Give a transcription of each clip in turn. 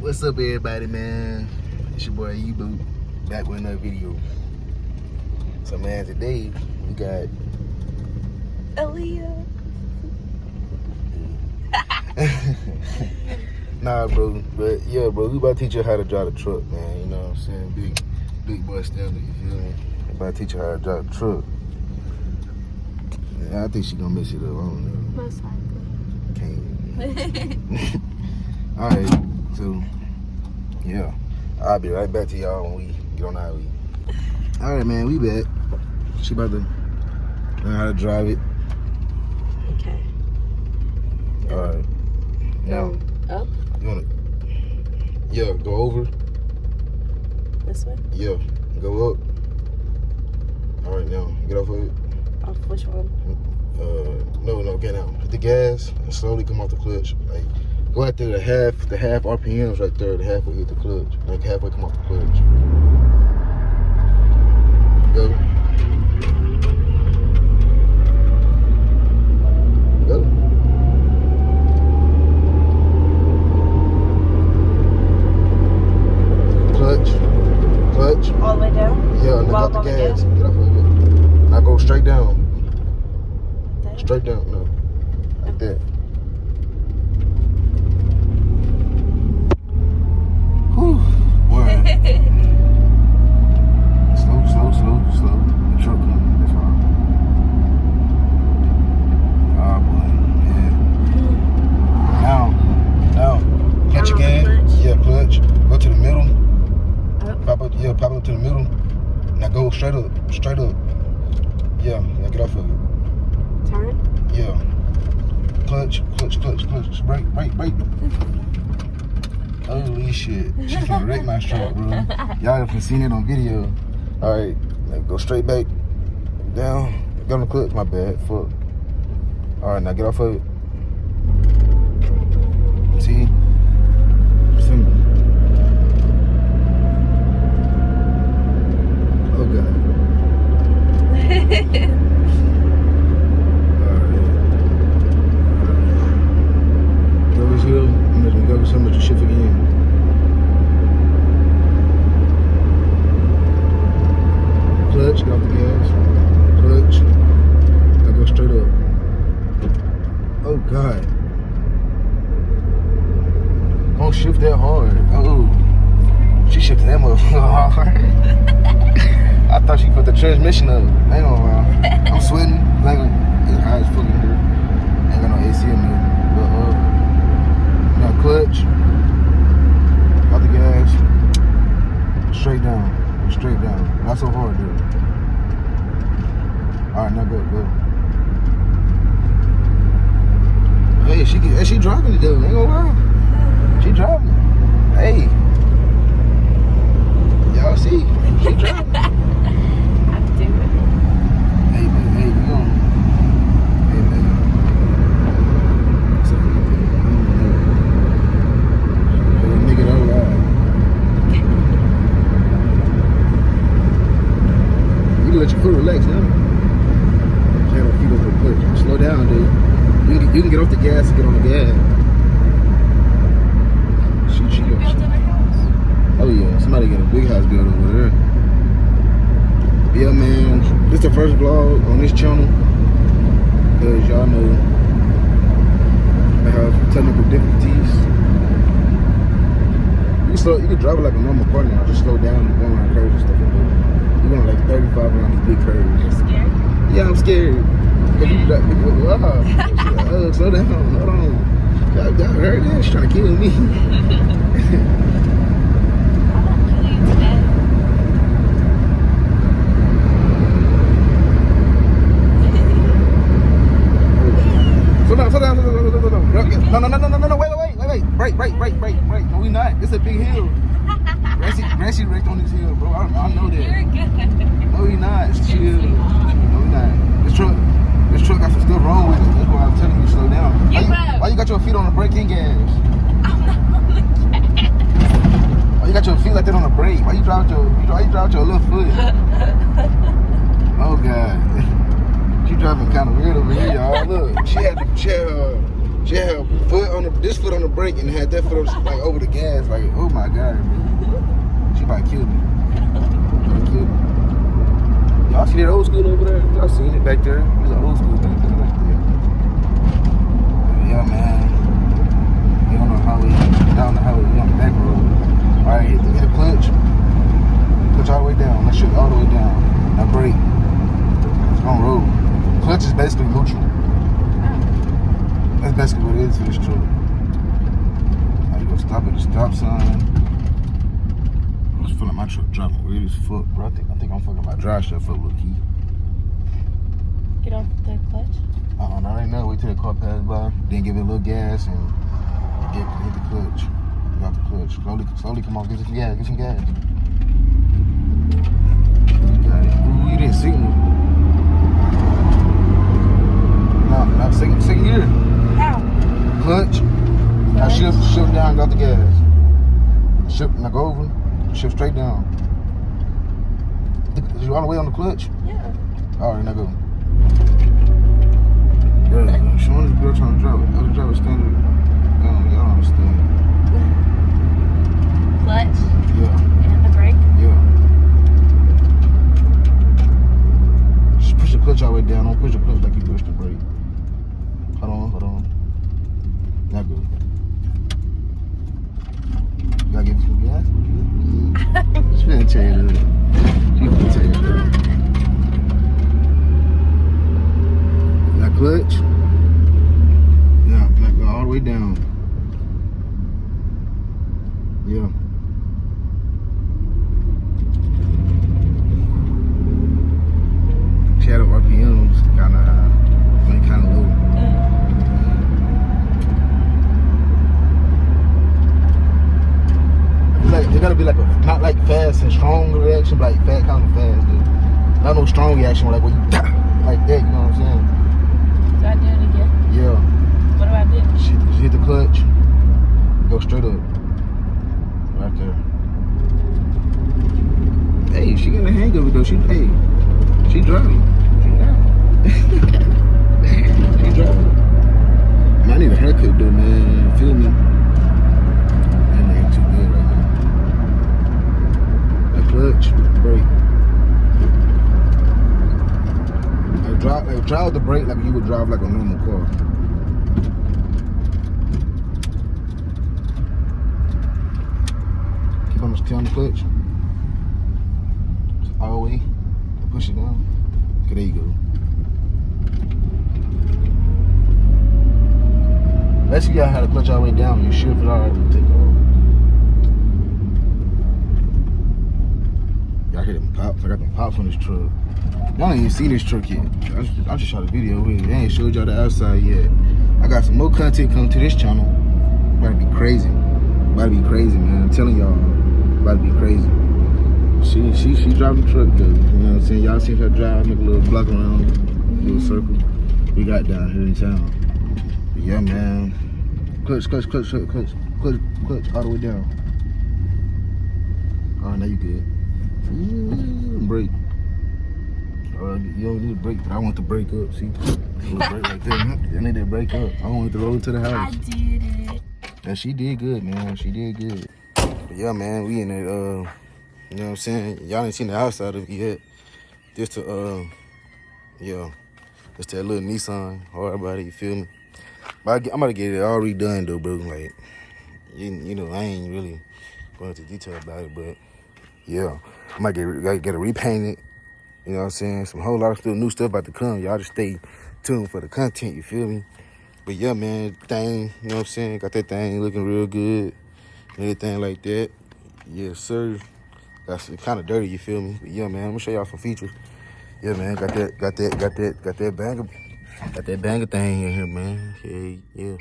What's up, everybody, man? It's your boy E-Boot, back with another video. So, man, today we got Aaliyah. nah, bro, but yeah, bro, we about to teach you how to drive the truck, man. You know what I'm saying? Big boy standard, you feel me? About to teach you how to drive the truck. Yeah, I think she gonna mess it up. I don't know. Most likely. Can't. All right, so yeah, I'll be right back to y'all when we get on the highway. All right, man, we back. She about to learn how to drive it. Okay. All right. Now, up? you wanna? Yeah, go over. This way? Yeah, go up. All right, now get off of it. Off which one? No, get out. Hit the gas and slowly come off the clutch. Like, go out there the half RPMs right there. The halfway hit the clutch. Like halfway come off the clutch. Go. Go. Clutch. All the way down? Yeah, and While got the on the gas. gas? Get off of it. Now go straight down. Like that? Straight down. No. Like that. Whew. Boy. Slow. The truck coming. That's all. Oh, boy. Yeah. Now. Catch your gas. Clutch. Yeah, clutch. Go to the middle. Up. Pop up to the middle. Now go straight up. Yeah, get off of it. Turn. Yeah. Clutch. Brake. Holy shit. She's gonna wreck my truck, bro. Y'all have seen it on video. Alright, now go straight back. Down. Get on the clutch, my bad. Fuck. Alright, now get off of it. See? Oh, God. Hill, I'm gonna go so much shit again. Clutch, get off the gas. Clutch. I go straight up. Oh God. Don't shift that hard. Oh. She shifted that motherfucker hard. I thought she put the transmission up. Hang on, man. I'm sweating. Like, it's hot as fucking here. Ain't got no AC in there. But, now clutch, got the gas, straight down, not so hard, dude. All right, now go. Hey, she driving it, dude. Ain't gonna lie, she driving it. Hey, y'all see, she driving it. I'm doing it. Hey, man, we gonna. Hey, man. Nigga, don't lie. You can let your foot relax now. Just have her feet over the clutch. Slow down, dude. You can get off the gas and get on the gas. She oh yeah, somebody got a big house built over there. Yeah, man. This is the first vlog on this channel. Cause y'all know I have technical difficulties. You can drive it like a normal car now. Just slow down and go around curves and stuff like that. You're going like 35 around these big curves. You're scared? Yeah, I'm scared. Cause you drive, slow down. Hold on. Y'all heard that? She's trying to kill me. I won't kill you today. Slow down. No, wait. Break. No, we not. It's a big hill. Grassy wrecked on this hill, bro. I know that. You're good. No, we not. It's chill. No, we not. This truck got some stuff wrong with it. That's why I'm telling you slow down. Why you got your feet on the brake and gas? I'm not on the gas. Why you got your feet like that on the brake? Why you drive with your left foot? Oh God. She driving kind of weird over here, y'all. Look, she had She had her foot on this foot on the brake and had that foot on, like over the gas. Like, oh my God, man. She might kill me. Y'all see that old school over there? Y'all seen it back there? There's an old school back there. Yeah, man. We on the highway. Down the highway. We on the back road. All right, hit the clutch. Clutch all the way down. Let's shift all the way down. Now brake. It's gonna roll. Clutch is basically neutral. That's basically what it is for this truck. Now you go stop at the stop sign. I was feeling my truck driving weird as fuck, bro. I think I'm fucking my drive shaft up, low key. Get off the clutch. Not right now. Wait till the car passed by. Then give it a little gas and hit the clutch. Get off the clutch. Slowly come on. Get some gas. Get some gas. Got it. Ooh, you didn't signal. No, not second gear. How? Clutch. Now shift down. Got the gas. Shift. Now go over. Shift straight down. Is you all the way on the clutch? Yeah. All right, now go. Yeah, showing this girl trying to drive it. Other driver standing. Y'all don't understand. Clutch. Yeah. And the brake. Yeah. Just push the clutch all the way down. Don't push the clutch like you push the brake. Hold on. Now go. You gotta give it some gas? She's finna tell you that. Now clutch. Yeah, now go all the way down. Yeah. Shadow RPMs kind of low. Like it gotta be like not like fast and strong reaction, but like fast, kind of fast, dude. Not no strong reaction like when you like that. You know what I'm saying? Do I do it again? Yeah. What do I do? She hit the clutch. Go straight up. Right there. Hey, she got a hang of it though. She driving. She driving. Man, I need a haircut though, man. Feel me? That ain't too good right now. That clutch, brake. Like drive the brake like you would drive like a normal car. Keep on the clutch. All the way. Push it down. Okay, there you go. Basically, I had the clutch all the way down. You shift it all right, take off. Y'all hear them pops? I got them pops on this truck. Y'all ain't even seen this truck yet. I just shot a video with it. I ain't showed y'all the outside yet. I got some more content coming to this channel. About to be crazy. About to be crazy, man. I'm telling y'all. About to be crazy. She driving the truck though. You know what I'm saying? Y'all seen her drive, make a little block around, a little circle. We got down here in town. But yeah, man. Clutch all the way down. Alright, now you good. Brake. You don't need a brake, but I want to break up. See, a little brake right there. I need to break up. I want to roll to the house. I did it. Yeah, she did good, man. She did good. But yeah, man, we in it. You know what I'm saying? Y'all ain't seen the outside of it yet. Just to just that little Nissan hard body. You feel me? But I'm about to get it all redone though, bro. Like, you know, I ain't really going into detail about it, but yeah, I might get it repainted. You know what I'm saying? Some whole lot of still new stuff about to come. Y'all just stay tuned for the content, you feel me? But yeah, man, thing, you know what I'm saying? Got that thing looking real good and everything like that. Yes, sir. That's kind of dirty, you feel me? But yeah, man, I'm gonna show y'all some features. Yeah, man, got that banger thing in here, man. Yeah.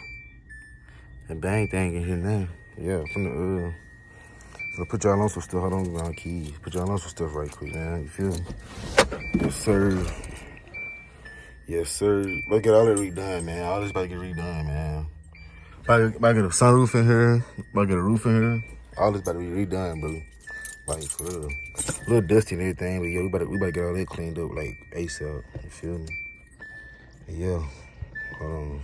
That bang thing in here now. Yeah, so put y'all on some stuff. Hold on, my keys. Put y'all on some stuff right quick, man. You feel me? Yes, sir. Yes, sir. About to get all that redone, man. All this about to get redone, man. About to get a sunroof in here. About to get a roof in here. All this about to be redone, bro. Like, for real. A little dusty and everything, but yeah, we about to get all that cleaned up, like, ASAP. You feel me? Yeah. Hold on.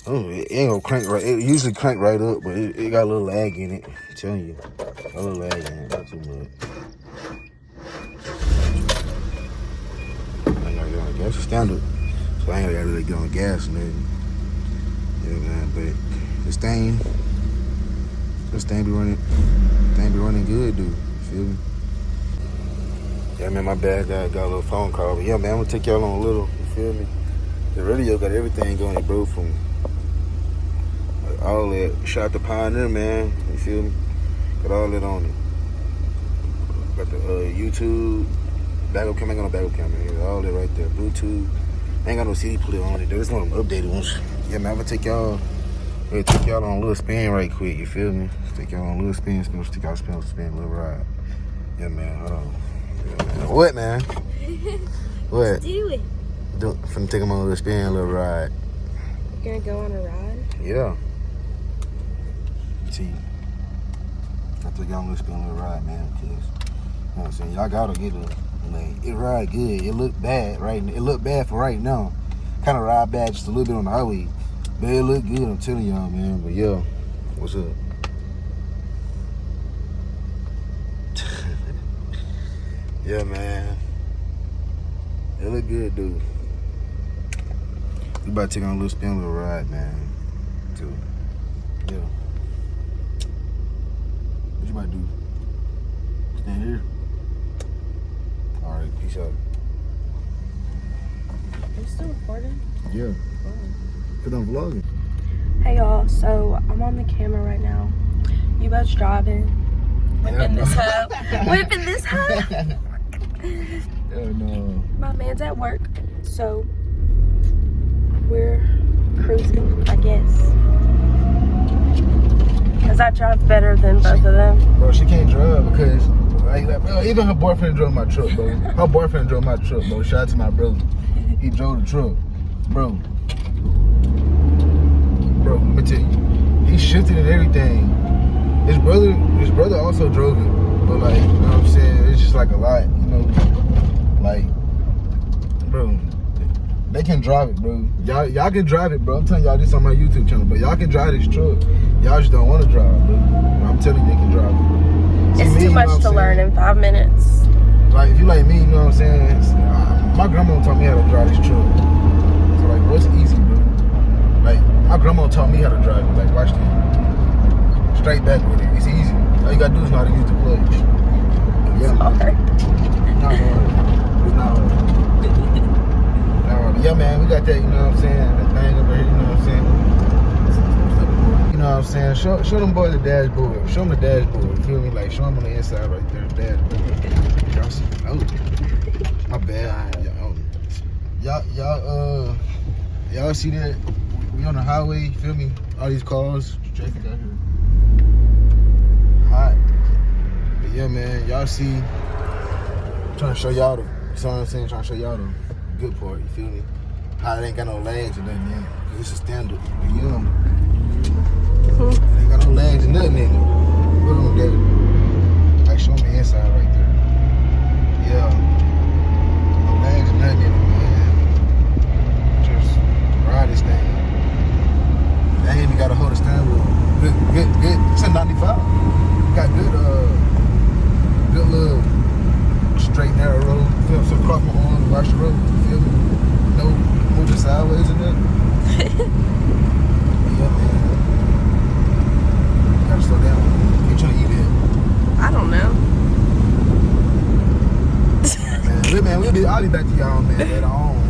Oh, it ain't gonna crank right. It usually crank right up, but it got a little lag in it. I'm telling you, a little lag in it, not too much. I ain't gotta get on gas. It's standard, so I ain't gotta really get on gas and then. Yeah, man. But this thing be running. Thing be running good, dude. You feel me? Yeah, man. My bad. Got a little phone call, but yeah, man. I'm gonna take y'all on a little. You feel me? The radio got everything going, bro. From all that shot the Pioneer, man. You feel me? Got all that on it. Got the YouTube, backup camera, ain't got no backup camera. All that right there. Bluetooth. Ain't got no CD player on it. There's one of them updated ones. Yeah, man. I'm gonna take y'all on a little spin right quick. You feel me? Take y'all on a little spin, spin a little ride. Yeah, man. Hold on. Yeah, man. What, man? What? Do it. Finna take them on a little spin, a little ride. You're gonna go on a ride? Yeah. See, I took y'all on a little spin, a little ride, man, because, you know what I'm saying, y'all gotta get it ride good. It look bad, right? It look bad for right now. Kind of ride bad just a little bit on the highway. But it look good, I'm telling y'all, man. But yeah, what's up? Yeah, man. It look good, dude. We about to take on a little spin, a little ride, man. Too. Yeah. What you about to do? Stand here? Alright, peace out. Are you still recording? Yeah. Cause I'm vlogging. Hey y'all, so I'm on the camera right now. You both driving. Whipping this hub. Whipping this hub. Oh no. My man's at work, so we're cruising, I guess. Cause I drive better than both of them. Bro, she can't drive because bro, even her boyfriend drove my truck, bro. Her boyfriend drove my truck, bro. Shout out to my brother. He drove the truck. Bro, let me tell you, he shifted and everything. His brother also drove it, but like, you know what I'm saying? It's just like a lot, you know. Like, bro, they can drive it, bro. Y'all can drive it, bro. I'm telling y'all this on my YouTube channel, but y'all can drive this truck. Y'all just don't want to drive, bro. I'm telling you, they can drive it. It's too much to learn in 5 minutes. Like, if you like me, you know what I'm saying? My grandma taught me how to drive this truck. So, like, what's easy, bro? Like, my grandma taught me how to drive it. Like, watch this. Straight back with it. It's easy. All you gotta do is know how to use the clutch. Yeah, It's hard. Not hard. It's not hard. Not hard. But yeah, man, we got that, you know what I'm saying? That thing over here, you know what I'm saying? You know what I'm saying? Show them boys the dashboard. Show them the dashboard. You feel me? Like, show them on the inside right there, the dashboard. Y'all see? Oh, my bad. Y'all see that? We on the highway, you feel me? All these cars, traffic out here. Hot. But yeah, man, y'all see, I'm trying to show y'all the, you know what I'm saying? Trying to show y'all the good part, you feel me? How it ain't got no lags or nothing in it. It's a standard. But yeah, it ain't got no lags or nothing in it. Put on that. Like, show me the inside right there. Yeah. No lags or nothing in it, man. Just ride this thing. That ain't even got to hold the steering wheel. Good. It's a 95. Got good little straight narrow road. You feel me? So cross my arms, watch the road. You feel me? No moving sideways and nothing. Yeah, man. Gotta slow down. You trying to eat it? I don't know. Man, I'll be back to y'all, man, later on.